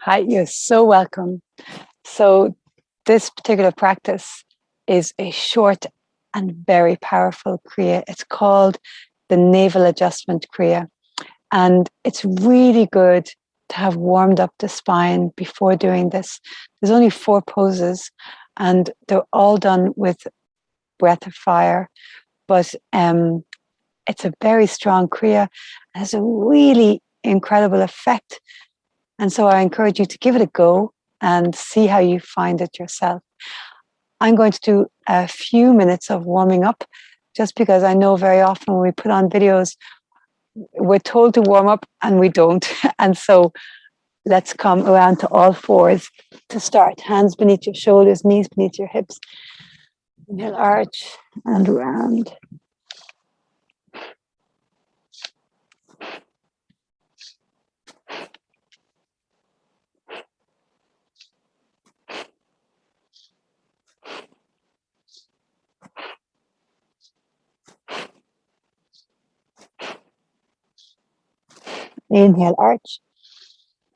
Hi, you're so welcome. So, this particular practice is a short and very powerful Kriya. It's called the Navel Adjustment Kriya. And it's really good to have warmed up the spine before doing this. There's only 4 poses, and they're all done with breath of fire. But it's a very strong Kriya. It has a really incredible effect. And so I encourage you to give it a go and see how you find it yourself. I'm going to do a few minutes of warming up just because I know very often when we put on videos, we're told to warm up and we don't. And so let's come around to all fours to start. Hands beneath your shoulders, knees beneath your hips. Inhale, arch and round. Inhale, arch.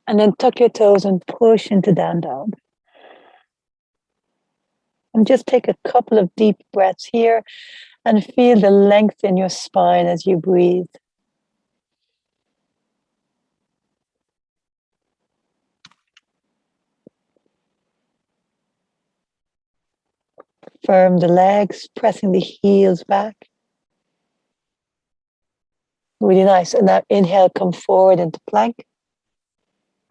And then tuck your toes and push into down dog. And just take a couple of deep breaths here and feel the length in your spine as you breathe. Firm the legs, pressing the heels back. Really nice. And now inhale, come forward into plank.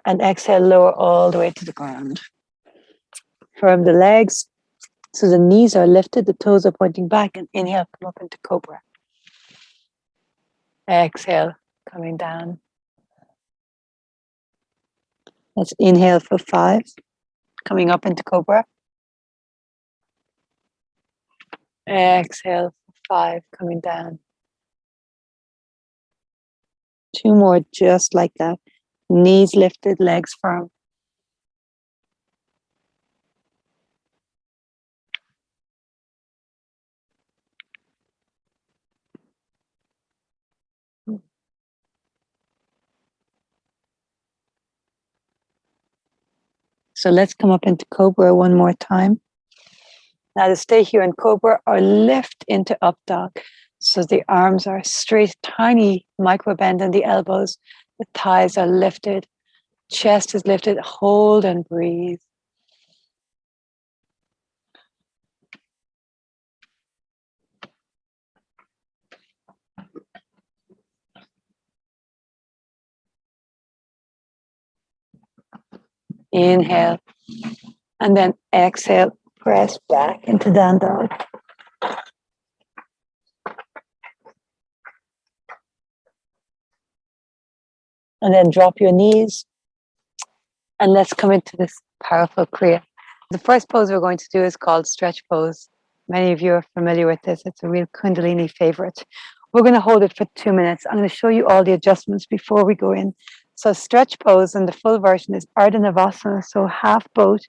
And exhale, lower all the way to the ground. Firm the legs so the knees are lifted, the toes are pointing back, and inhale, come up into cobra. Exhale, coming down. Let's inhale for 5, coming up into cobra. Exhale for 5, coming down. 2 more, just like that. Knees lifted, legs firm. So let's come up into cobra one more time. Now to stay here in cobra or lift into up dog. So the arms are straight, tiny micro bend in the elbows. The thighs are lifted. Chest is lifted. Hold and breathe. Inhale. And then exhale. Press back into down dog. And then drop your knees. And let's come into this powerful Kriya. The first pose we're going to do is called stretch pose. Many of you are familiar with this. It's a real Kundalini favorite. We're going to hold it for 2 minutes. I'm going to show you all the adjustments before we go in. So stretch pose, and the full version is Ardha Navasana, so half boat.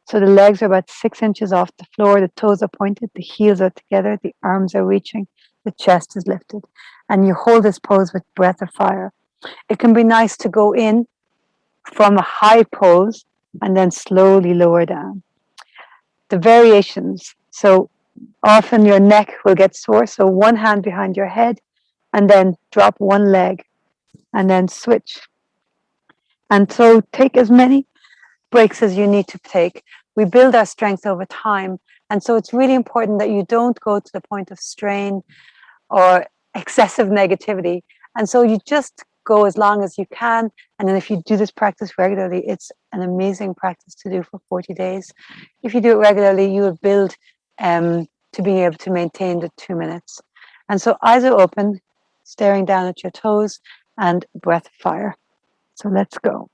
So the legs are about 6 inches off the floor, the toes are pointed, the heels are together, the arms are reaching, the chest is lifted. And you hold this pose with breath of fire. It can be nice to go in from a high pose and then slowly lower down. The variations. So often your neck will get sore. So one hand behind your head and then drop one leg and then switch. And so take as many breaks as you need to take. We build our strength over time. And so it's really important that you don't go to the point of strain or excessive negativity. And so you just go as long as you can. And then if you do this practice regularly, it's an amazing practice to do for 40 days. If you do it regularly, you will build to being able to maintain the 2 minutes. And so eyes are open, staring down at your toes, and breath fire. So let's go.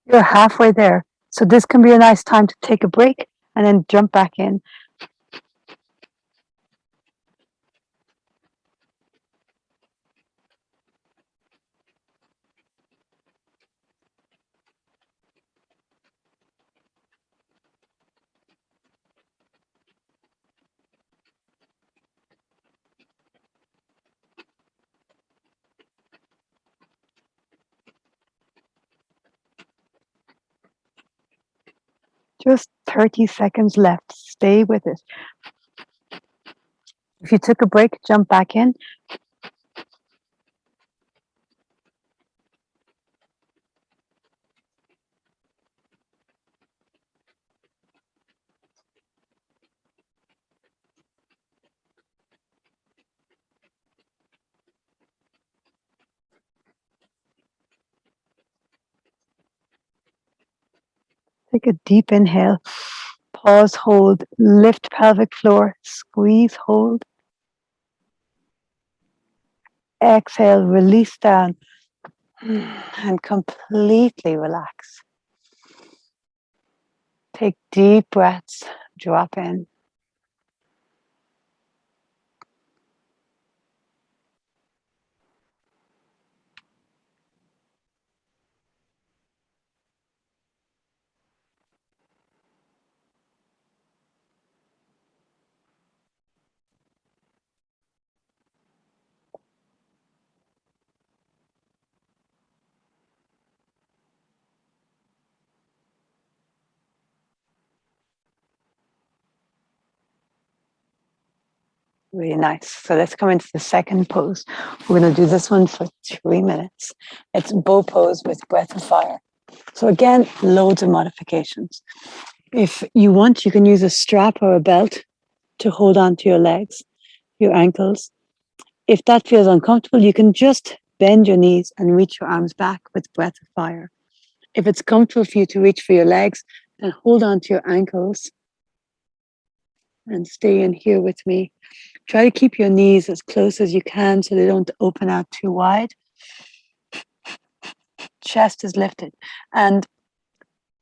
You're halfway there. So this can be a nice time to take a break and then jump back in. Just 30 seconds left. Stay with it. If you took a break, jump back in. Take a deep inhale. Pause, hold, lift pelvic floor, squeeze, hold. Exhale, release down and completely relax. Take deep breaths, drop in. Really nice. So let's come into the second pose. We're going to do this one for 3 minutes. It's bow pose with breath of fire. So again, loads of modifications. If you want, you can use a strap or a belt to hold on to your legs, your ankles. If that feels uncomfortable, you can just bend your knees and reach your arms back with breath of fire. If it's comfortable for you to reach for your legs, then hold on to your ankles and stay in here with me. Try to keep your knees as close as you can so they don't open out too wide. Chest is lifted and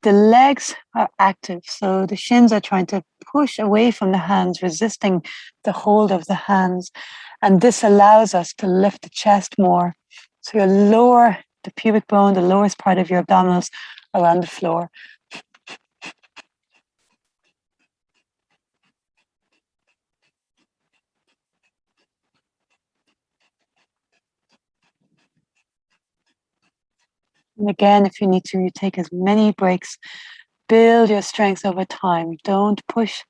the legs are active. So the shins are trying to push away from the hands, resisting the hold of the hands. And this allows us to lift the chest more. So you lower the pubic bone, the lowest part of your abdominals around the floor. And again, if you need to, you take as many breaks. Build your strength over time. Don't push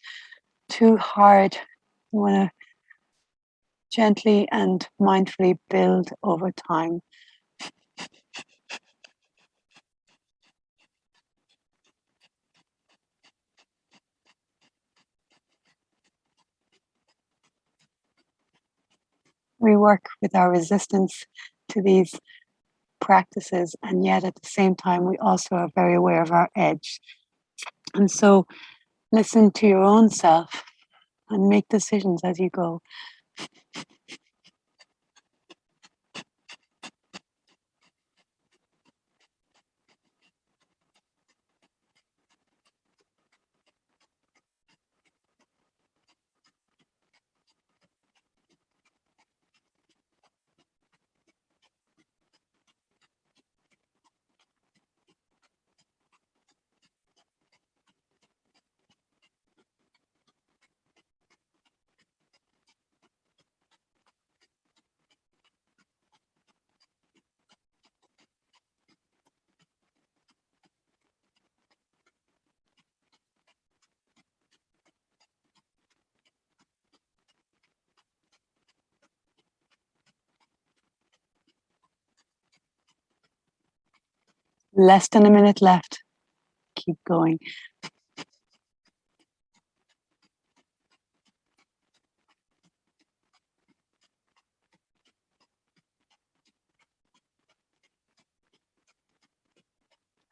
too hard. You want to gently and mindfully build over time. We work with our resistance to these practices, and yet at the same time, we also are very aware of our edge. And so listen to your own self and make decisions as you go. Less than a minute left. Keep going.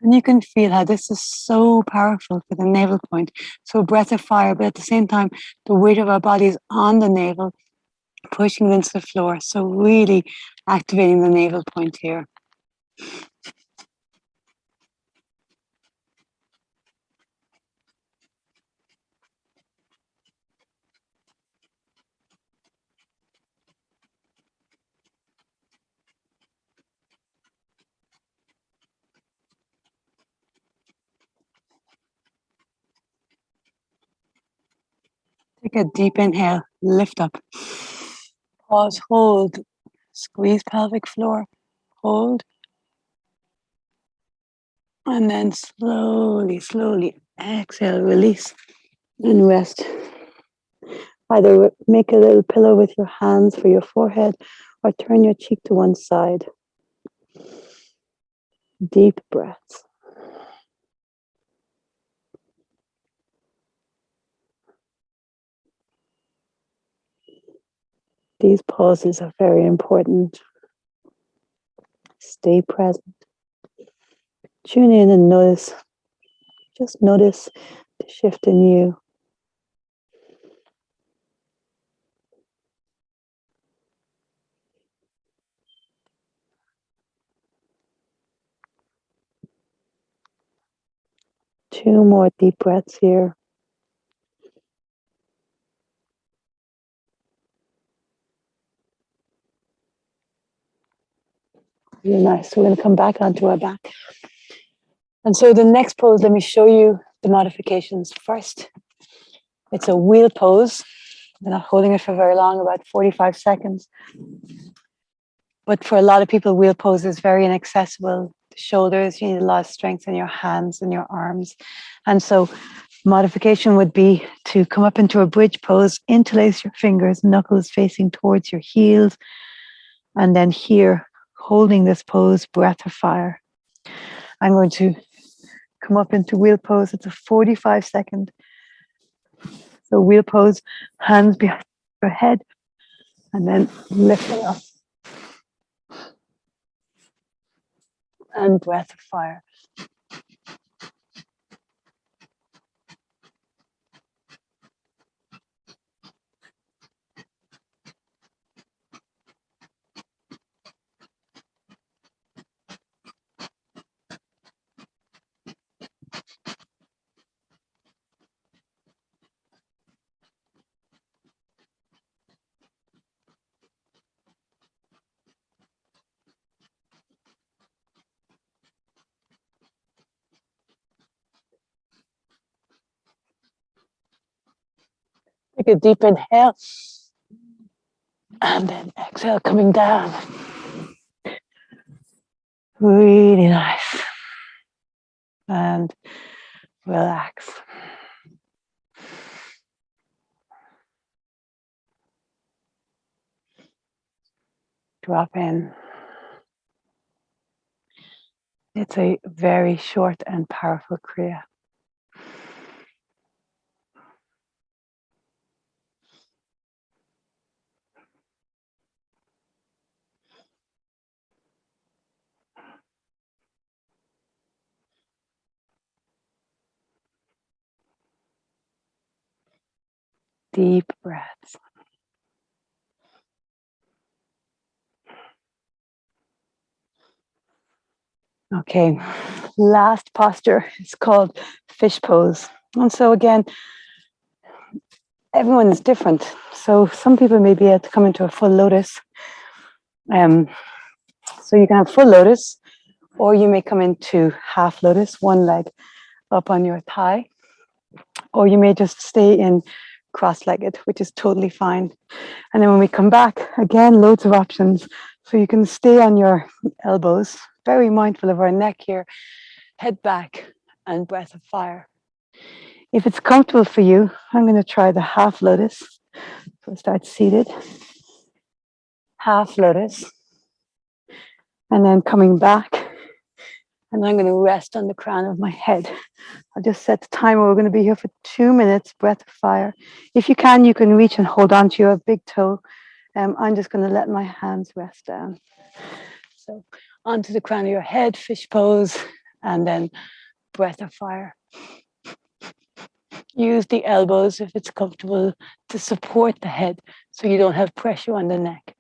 And you can feel how this is so powerful for the navel point. So breath of fire, but at the same time, the weight of our body is on the navel, pushing it into the floor. So really activating the navel point here. Take a deep inhale, lift up. Pause, hold, squeeze pelvic floor, hold. And then slowly, slowly exhale, release and rest. Either make a little pillow with your hands for your forehead or turn your cheek to one side. Deep breaths. These pauses are very important. Stay present. Tune in and notice. Just notice the shift in you. Two more deep breaths here. Really nice. So we're going to come back onto our back. And so the next pose, let me show you the modifications. First, it's a wheel pose. We're not holding it for very long, about 45 seconds. But for a lot of people, wheel pose is very inaccessible. The shoulders, you need a lot of strength in your hands and your arms. And so modification would be to come up into a bridge pose, interlace your fingers, knuckles facing towards your heels. And then here, holding this pose, breath of fire. I'm going to come up into wheel pose. It's a 45-second. So wheel pose, hands behind your head, and then lifting up. And breath of fire. Take a deep inhale. And then exhale, coming down. Really nice. And relax. Drop in. It's a very short and powerful Kriya. Deep breaths. Okay, last posture is called fish pose. And so again, everyone is different. So some people may be able to come into a full lotus. So you can have full lotus, or you may come into half lotus, one leg up on your thigh, or you may just stay in cross-legged, which is totally fine. And then when we come back, again, loads of options. So you can stay on your elbows, very mindful of our neck here, head back, and breath of fire. If it's comfortable for you, I'm going to try the half lotus. So start seated, half lotus, and then coming back. And I'm going to rest on the crown of my head. I'll just set the timer. We're going to be here for 2 minutes, breath of fire. If you can reach and hold on to your big toe. I'm just going to let my hands rest down. So onto the crown of your head, fish pose, and then breath of fire. Use the elbows if it's comfortable to support the head so you don't have pressure on the neck.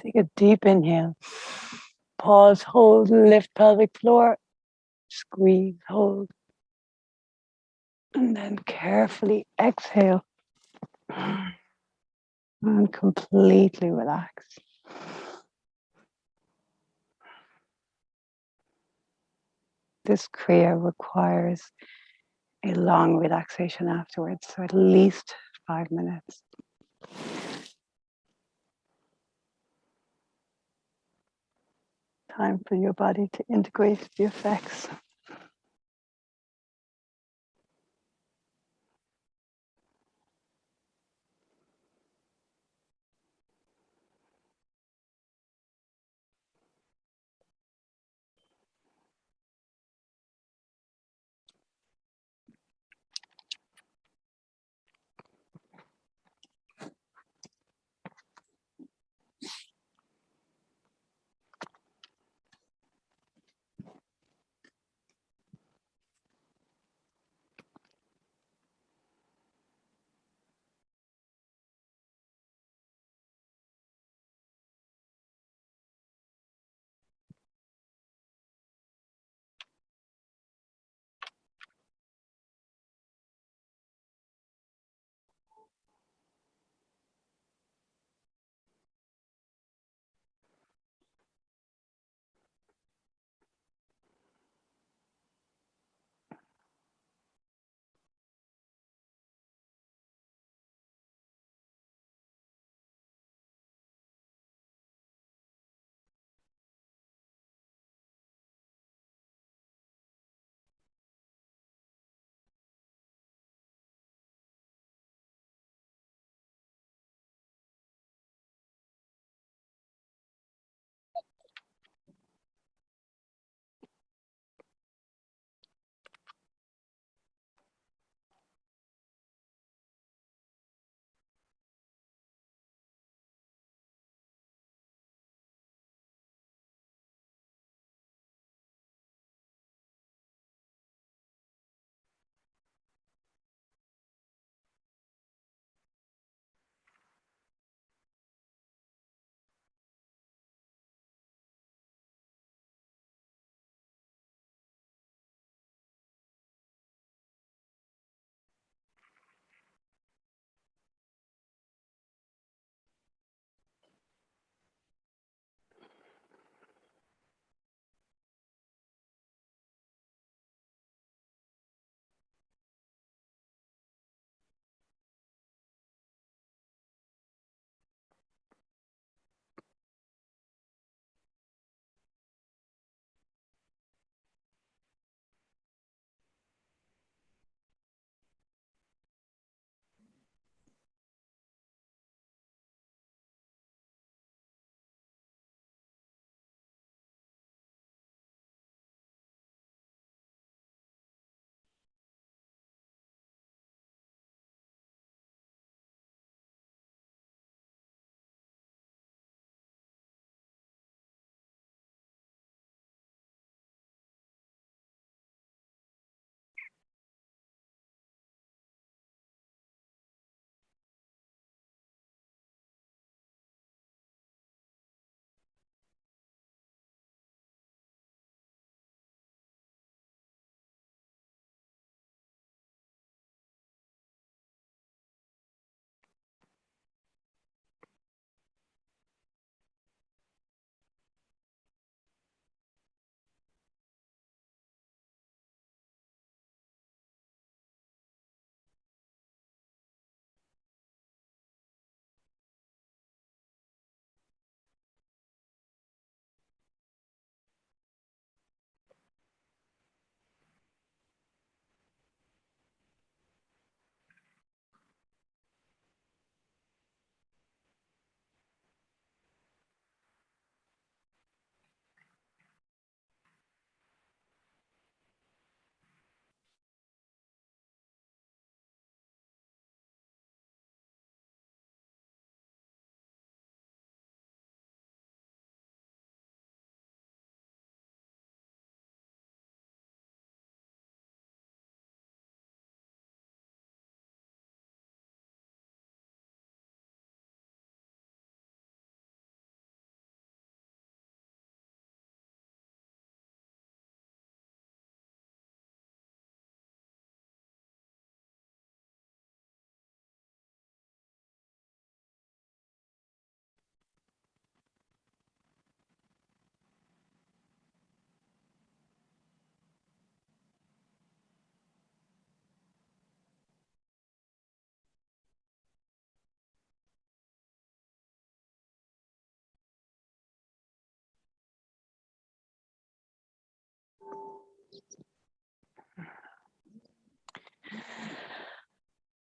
Take a deep inhale. Pause, hold, lift pelvic floor. Squeeze, hold. And then carefully exhale. And completely relax. This Kriya requires a long relaxation afterwards, so at least 5 minutes. Time for your body to integrate the effects.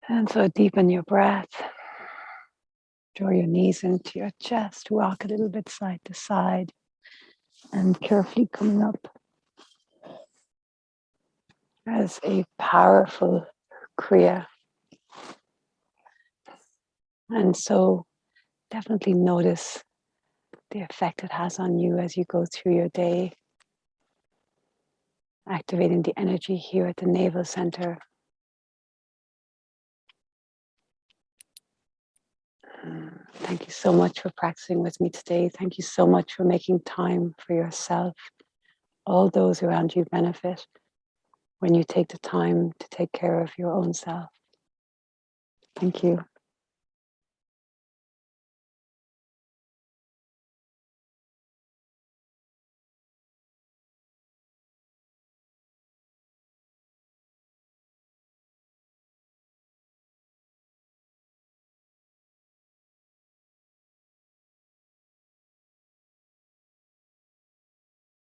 And so deepen your breath. Draw your knees into your chest. Rock a little bit side to side. And carefully coming up as a powerful Kriya. And so definitely notice the effect it has on you as you go through your day. Activating the energy here at the navel center. Thank you so much for practicing with me today. Thank you so much for making time for yourself. All those around you benefit when you take the time to take care of your own self. Thank you.